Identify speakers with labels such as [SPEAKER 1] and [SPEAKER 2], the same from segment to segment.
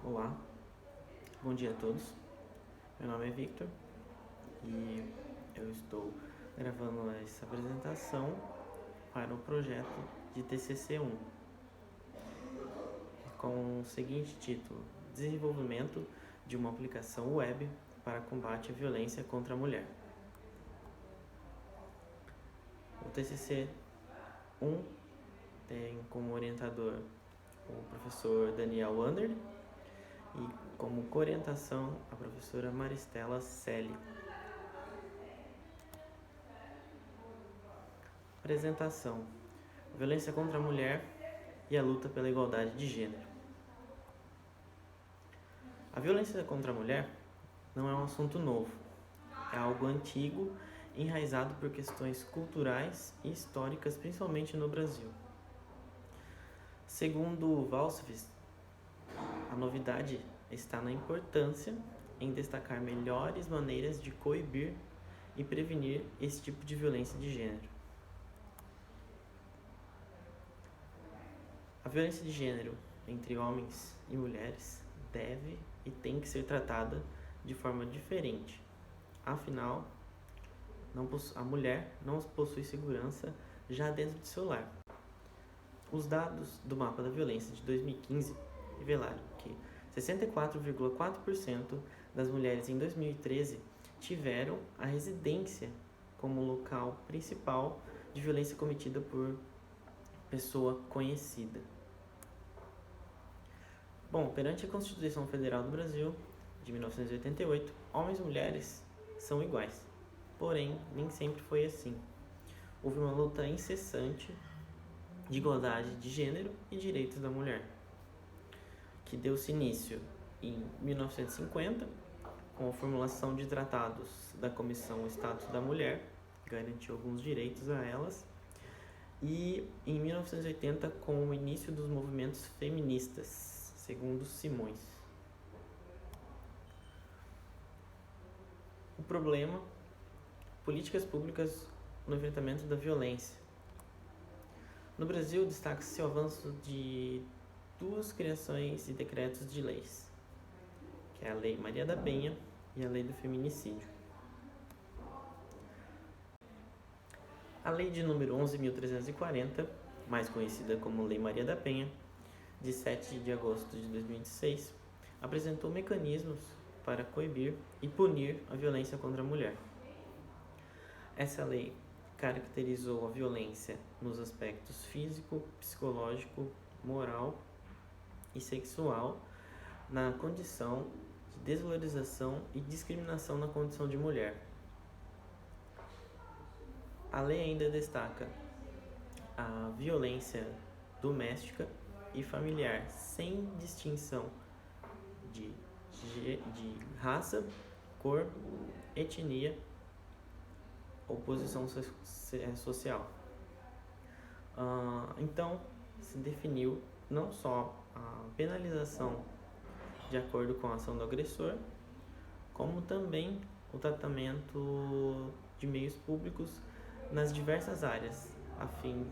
[SPEAKER 1] Olá, bom dia a todos. Meu nome é Victor e eu estou gravando essa apresentação para o projeto de TCC1 com o seguinte título: Desenvolvimento de uma aplicação web para combate à violência contra a mulher. O TCC1 tem como orientador o professor Daniel Wander e como coorientação a professora Maristela Selle. Apresentação: Violência contra a mulher e a luta pela igualdade de gênero. A violência contra a mulher não é um assunto novo, é algo antigo, enraizado por questões culturais e históricas, principalmente no Brasil. Segundo Valsvist, a novidade está na importância em destacar melhores maneiras de coibir e prevenir esse tipo de violência de gênero. A violência de gênero entre homens e mulheres deve e tem que ser tratada de forma diferente. Afinal, a mulher não possui segurança já dentro de seu lar. Os dados do Mapa da Violência de 2015 revelaram que 64,4% das mulheres em 2013 tiveram a residência como local principal de violência cometida por pessoa conhecida. Bom, perante a Constituição Federal do Brasil, de 1988, homens e mulheres são iguais. Porém, nem sempre foi assim. Houve uma luta incessante de igualdade de gênero e direitos da mulher, que deu-se início em 1950, com a formulação de tratados da Comissão Status da Mulher, que garantiu alguns direitos a elas, e em 1980 com o início dos movimentos feministas, segundo Simões. O problema: políticas públicas no enfrentamento da violência. No Brasil, destaca-se o avanço de duas criações e decretos de leis, que é a Lei Maria da Penha e a Lei do Feminicídio. A Lei de número 11.340, mais conhecida como Lei Maria da Penha, de 7 de agosto de 2006, apresentou mecanismos para coibir e punir a violência contra a mulher. Essa lei caracterizou a violência nos aspectos físico, psicológico, moral e sexual, na condição de desvalorização e discriminação na condição de mulher. A lei ainda destaca a violência doméstica e familiar, sem distinção de raça, cor, etnia ou posição social. Então, se definiu não só a penalização de acordo com a ação do agressor, como também o tratamento de meios públicos nas diversas áreas, a fim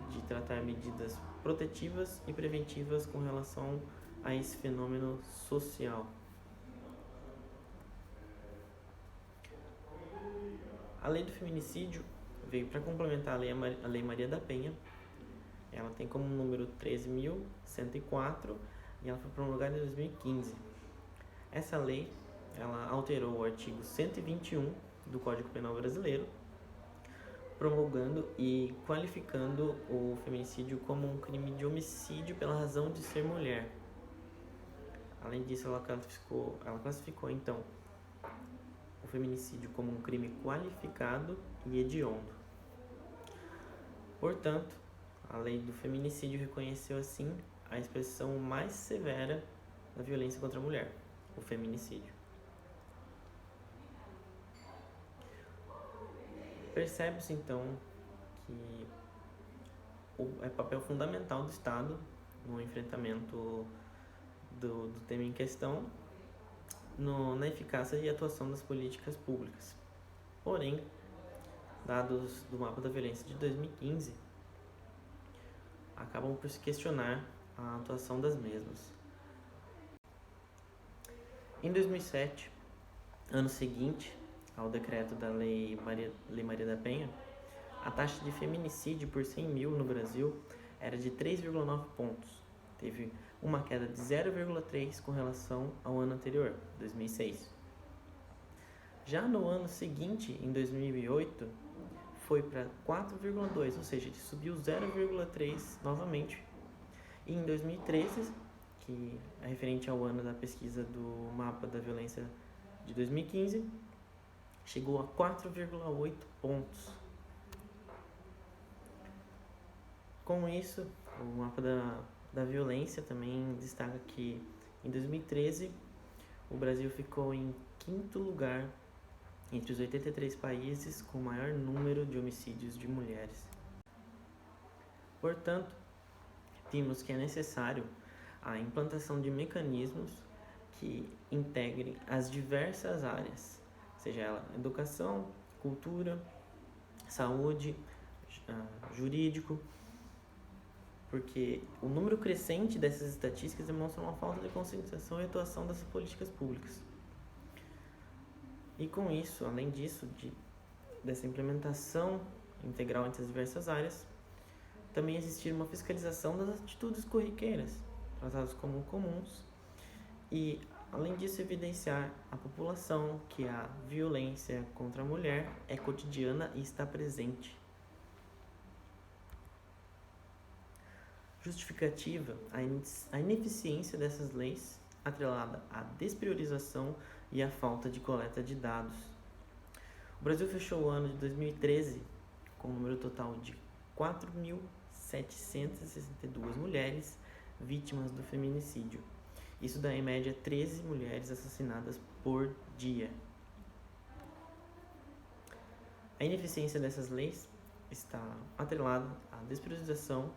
[SPEAKER 1] de tratar medidas protetivas e preventivas com relação a esse fenômeno social. A Lei do Feminicídio veio para complementar a Lei Maria da Penha. Ela tem como número 13.104 e ela foi promulgada em 2015. Essa lei ela alterou o artigo 121 do Código Penal Brasileiro, promulgando e qualificando o feminicídio como um crime de homicídio pela razão de ser mulher. Além disso, ela classificou então o feminicídio como um crime qualificado e hediondo. Portanto, a lei do feminicídio reconheceu assim a expressão mais severa da violência contra a mulher, o feminicídio. Percebe-se então que é papel fundamental do Estado no enfrentamento do tema em questão, na eficácia e atuação das políticas públicas. Porém, dados do Mapa da Violência de 2015 acabam por se questionar a atuação das mesmas. Em 2007, ano seguinte ao decreto da Lei Maria da Penha, a taxa de feminicídio por 100 mil no Brasil era de 3,9 pontos. Teve uma queda de 0,3 com relação ao ano anterior, 2006. Já no ano seguinte, em 2008, foi para 4,2, ou seja, ele subiu 0,3 novamente. E em 2013, que é referente ao ano da pesquisa do mapa da violência de 2015, chegou a 4,8 pontos. Com isso, o mapa da violência também destaca que em 2013 o Brasil ficou em quinto lugar entre os 83 países com maior número de homicídios de mulheres. Portanto, vimos que é necessário a implantação de mecanismos que integrem as diversas áreas, seja ela educação, cultura, saúde, jurídico, porque o número crescente dessas estatísticas demonstra uma falta de conscientização e atuação dessas políticas públicas. E com isso, além disso, dessa implementação integral entre as diversas áreas, também existir uma fiscalização das atitudes corriqueiras, tratadas como comuns, e, além disso, evidenciar à população que a violência contra a mulher é cotidiana e está presente. Justificativa a ineficiência dessas leis, atrelada à despriorização e à falta de coleta de dados. O Brasil fechou o ano de 2013 com um número total de 4.762 mulheres vítimas do feminicídio. Isso dá em média 13 mulheres assassinadas por dia. A ineficiência dessas leis está atrelada à despriorização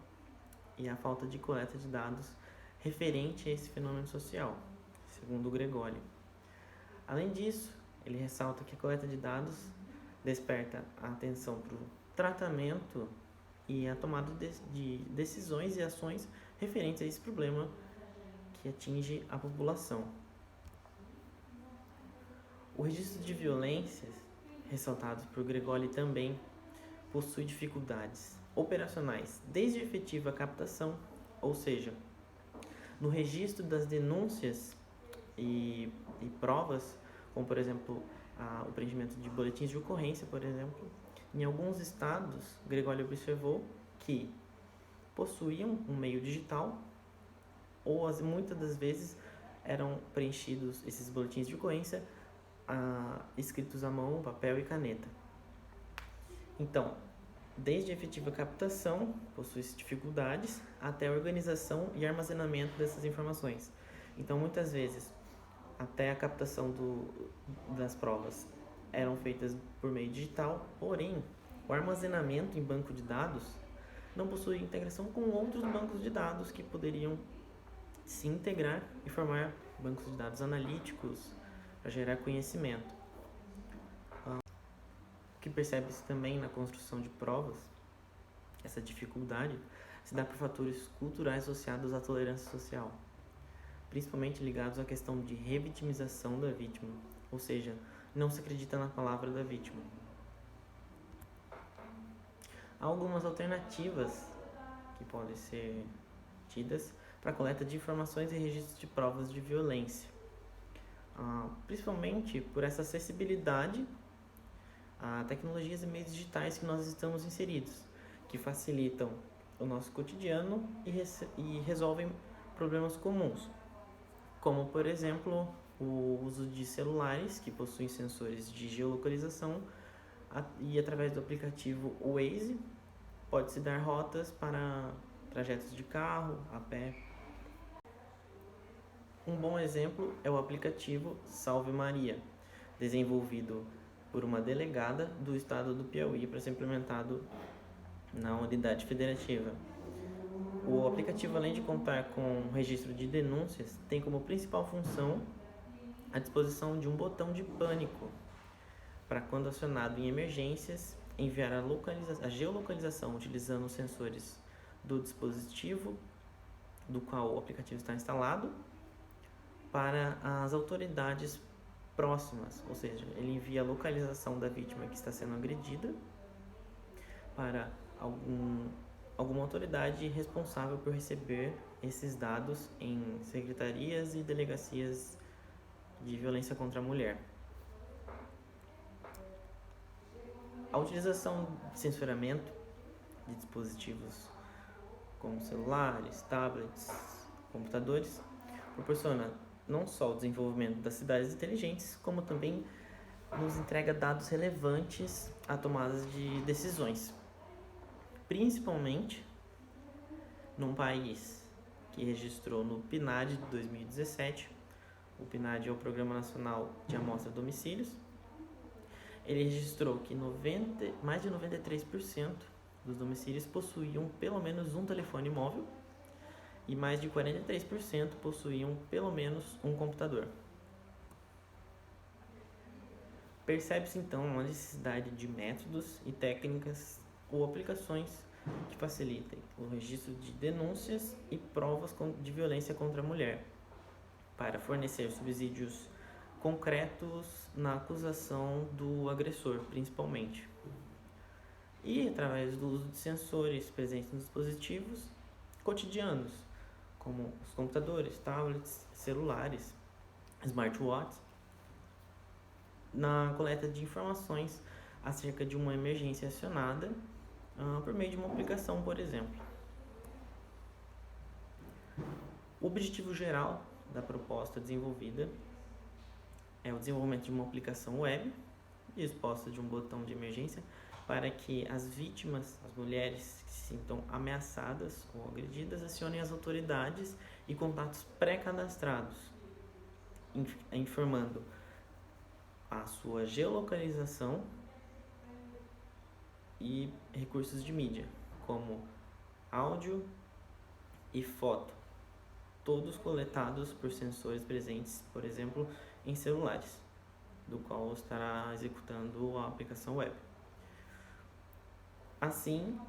[SPEAKER 1] e à falta de coleta de dados referente a esse fenômeno social, segundo o Gregoli. Além disso, ele ressalta que a coleta de dados desperta a atenção para o tratamento e a tomada de decisões e ações referentes a esse problema que atinge a população. O registro de violências, ressaltados por Gregoli, também possui dificuldades operacionais, desde a efetiva captação, ou seja, no registro das denúncias e provas, como por exemplo o preenchimento de boletins de ocorrência, por exemplo. Em alguns estados, Gregoli observou que possuíam um meio digital ou muitas das vezes eram preenchidos esses boletins de ocorrência escritos à mão, papel e caneta. Então, desde a efetiva captação, possui dificuldades, até a organização e armazenamento dessas informações. Então, muitas vezes, até a captação das provas eram feitas por meio digital, porém, o armazenamento em banco de dados não possui integração com outros bancos de dados que poderiam se integrar e formar bancos de dados analíticos para gerar conhecimento. O que percebe-se também na construção de provas, essa dificuldade se dá por fatores culturais associados à tolerância social, principalmente ligados à questão de revitimização da vítima, ou seja, não se acredita na palavra da vítima. Há algumas alternativas que podem ser tidas para a coleta de informações e registros de provas de violência, principalmente por essa acessibilidade a tecnologias e meios digitais que nós estamos inseridos, que facilitam o nosso cotidiano e resolvem problemas comuns, como por exemplo o uso de celulares que possuem sensores de geolocalização e através do aplicativo Waze pode-se dar rotas para trajetos de carro, a pé. Um bom exemplo é o aplicativo Salve Maria, desenvolvido por uma delegada do estado do Piauí para ser implementado na unidade federativa. O aplicativo, além de contar com um registro de denúncias, tem como principal função a disposição de um botão de pânico para, quando acionado em emergências, enviar a geolocalização utilizando os sensores do dispositivo do qual o aplicativo está instalado para as autoridades próximas, ou seja, ele envia a localização da vítima que está sendo agredida para alguma autoridade responsável por receber esses dados em secretarias e delegacias de violência contra a mulher. A utilização de censuramento de dispositivos como celulares, tablets, computadores proporciona não só o desenvolvimento das cidades inteligentes, como também nos entrega dados relevantes à tomada de decisões, principalmente num país que registrou no PNAD de 2017. O PNAD é o Programa Nacional de Amostra de Domicílios. Ele registrou que mais de 93% dos domicílios possuíam pelo menos um telefone móvel e mais de 43% possuíam pelo menos um computador. Percebe-se então uma necessidade de métodos e técnicas ou aplicações que facilitem o registro de denúncias e provas de violência contra a mulher, para fornecer subsídios concretos na acusação do agressor, principalmente. E através do uso de sensores presentes nos dispositivos cotidianos, como os computadores, tablets, celulares, smartwatches, na coleta de informações acerca de uma emergência acionada por meio de uma aplicação, por exemplo. O objetivo geral da proposta desenvolvida é o desenvolvimento de uma aplicação web disposta de um botão de emergência para que as vítimas, as mulheres que se sintam ameaçadas ou agredidas, acionem as autoridades e contatos pré-cadastrados, informando a sua geolocalização e recursos de mídia, como áudio e foto, todos coletados por sensores presentes, por exemplo, em celulares, do qual estará executando a aplicação web. Assim,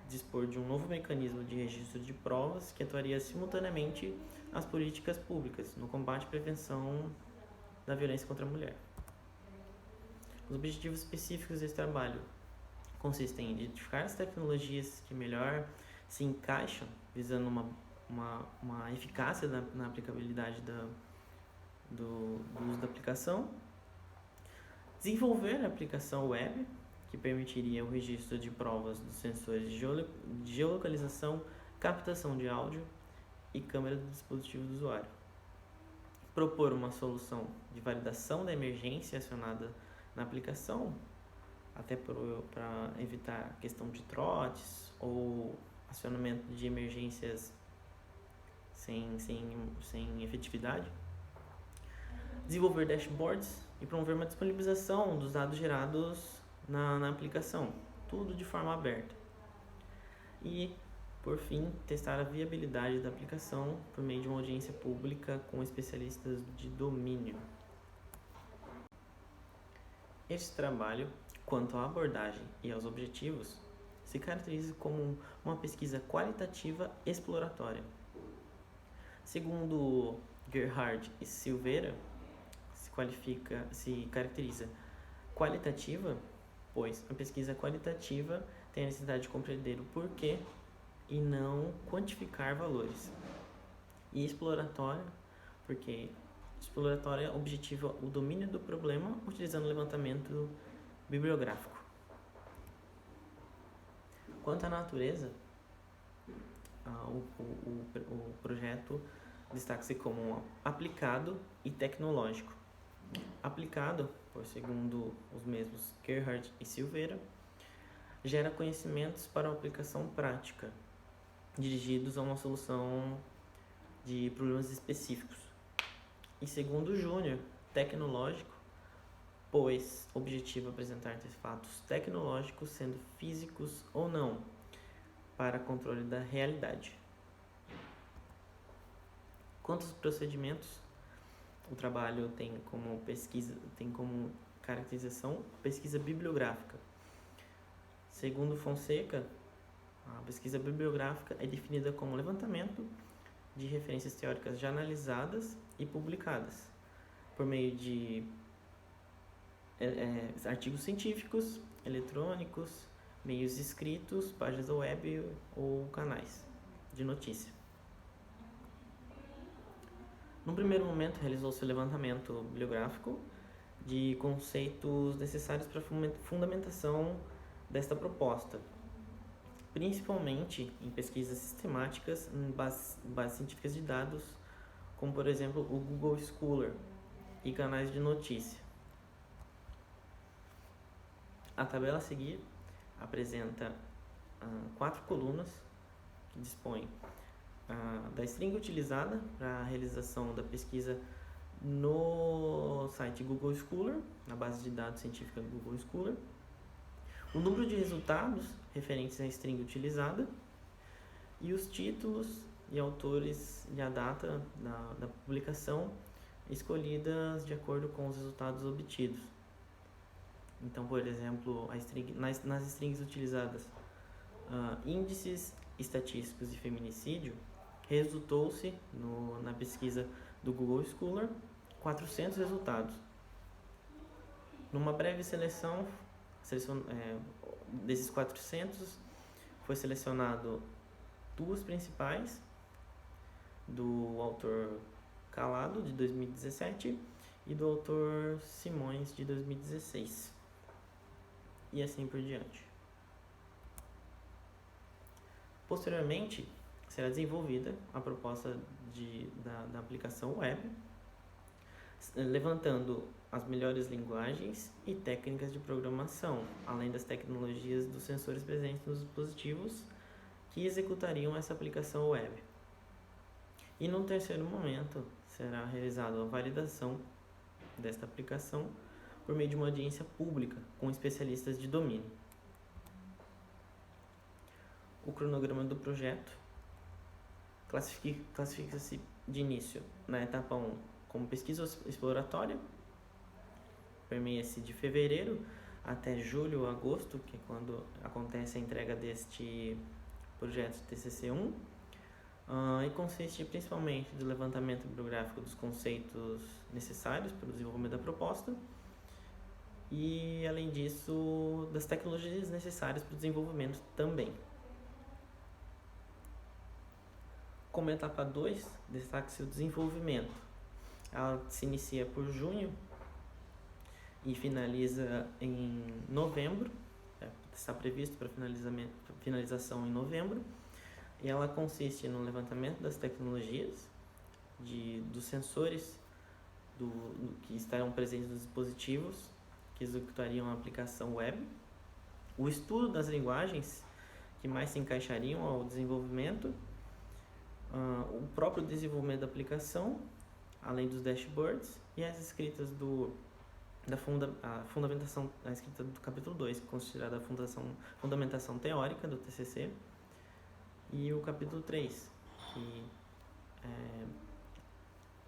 [SPEAKER 1] dispor de um novo mecanismo de registro de provas que atuaria simultaneamente às políticas públicas no combate e prevenção da violência contra a mulher. Os objetivos específicos desse trabalho consistem em identificar as tecnologias que melhor se encaixam, visando uma eficácia na aplicabilidade do uso da aplicação, desenvolver a aplicação web, que permitiria o registro de provas dos sensores de geolocalização, captação de áudio e câmera do dispositivo do usuário. Propor uma solução de validação da emergência acionada na aplicação, até para evitar a questão de trotes ou acionamento de emergências sem efetividade. Desenvolver dashboards e promover uma disponibilização dos dados gerados na aplicação, tudo de forma aberta. E, por fim, testar a viabilidade da aplicação por meio de uma audiência pública com especialistas de domínio. Este trabalho, quanto à abordagem e aos objetivos, se caracteriza como uma pesquisa qualitativa exploratória. Segundo Gerhard e Silveira, se caracteriza qualitativa, pois a pesquisa qualitativa tem a necessidade de compreender o porquê e não quantificar valores. E exploratória, porque exploratória objetiva o domínio do problema utilizando levantamento bibliográfico. Quanto à natureza, o projeto destaca-se como aplicado e tecnológico. Aplicado, por segundo os mesmos Gerhard e Silveira, gera conhecimentos para uma aplicação prática, dirigidos a uma solução de problemas específicos. E segundo Júnior, tecnológico, pois objetivo apresentar artefatos tecnológicos, sendo físicos ou não, para controle da realidade. Quanto aos procedimentos, o trabalho tem como caracterização pesquisa bibliográfica. Segundo Fonseca, a pesquisa bibliográfica é definida como levantamento de referências teóricas já analisadas e publicadas por meio de artigos científicos, eletrônicos, meios escritos, páginas web ou canais de notícia. No primeiro momento, realizou-se o levantamento bibliográfico de conceitos necessários para a fundamentação desta proposta, principalmente em pesquisas sistemáticas em bases científicas de dados, como por exemplo o Google Scholar e canais de notícia. A tabela a seguir apresenta 4 colunas que dispõem da string utilizada para a realização da pesquisa no site Google Scholar, na base de dados científica do Google Scholar, o número de resultados referentes à string utilizada e os títulos e autores e a data da publicação escolhidas de acordo com os resultados obtidos. Então, por exemplo, nas strings utilizadas, índices estatísticos de feminicídio, resultou-se na pesquisa do Google Scholar 400 resultados. Numa breve seleção desses 400, foi selecionado 2 principais, do autor Calado, de 2017, e do autor Simões, de 2016. E assim por diante. Posteriormente, será desenvolvida a proposta da aplicação web, levantando as melhores linguagens e técnicas de programação, além das tecnologias dos sensores presentes nos dispositivos que executariam essa aplicação web. E no terceiro momento, será realizada a validação desta aplicação por meio de uma audiência pública com especialistas de domínio. O cronograma do projeto classifica-se de início na etapa 1 como pesquisa exploratória, permeia-se de fevereiro até julho ou agosto, que é quando acontece a entrega deste projeto TCC1, e consiste principalmente do levantamento bibliográfico dos conceitos necessários para o desenvolvimento da proposta e, além disso, das tecnologias necessárias para o desenvolvimento também. Como etapa 2, destaca-se o desenvolvimento. Ela se inicia por junho e finaliza em novembro, está previsto para finalização em novembro, e ela consiste no levantamento das tecnologias, dos sensores que estarão presentes nos dispositivos que executariam a aplicação web, o estudo das linguagens que mais se encaixariam ao desenvolvimento, o próprio desenvolvimento da aplicação, além dos dashboards e as escritas a fundamentação, a escrita do capítulo 2, considerada a fundamentação teórica do TCC, e o capítulo 3, que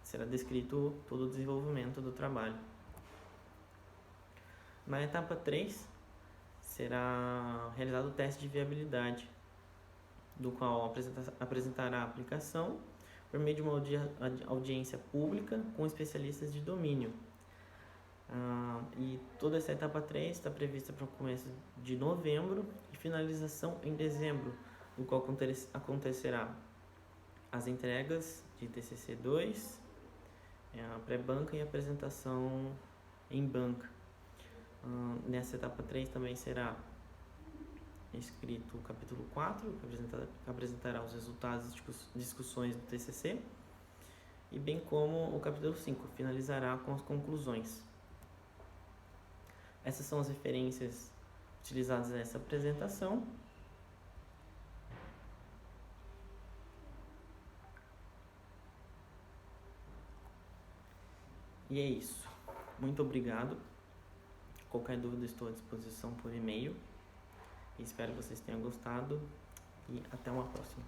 [SPEAKER 1] será descrito todo o desenvolvimento do trabalho. Na etapa 3, será realizado o teste de viabilidade, do qual apresentará a aplicação por meio de uma audiência pública com especialistas de domínio. E toda essa etapa 3 está prevista para o começo de novembro e finalização em dezembro, no qual acontecerá as entregas de TCC2, a pré-banca e a apresentação em banca. Nessa etapa 3 também será escrito o capítulo 4, que apresentará os resultados e discussões do TCC, e bem como o capítulo 5, finalizará com as conclusões. Essas são as referências utilizadas nessa apresentação. E é isso. Muito obrigado. Qualquer dúvida, estou à disposição por e-mail. Espero que vocês tenham gostado e até uma próxima.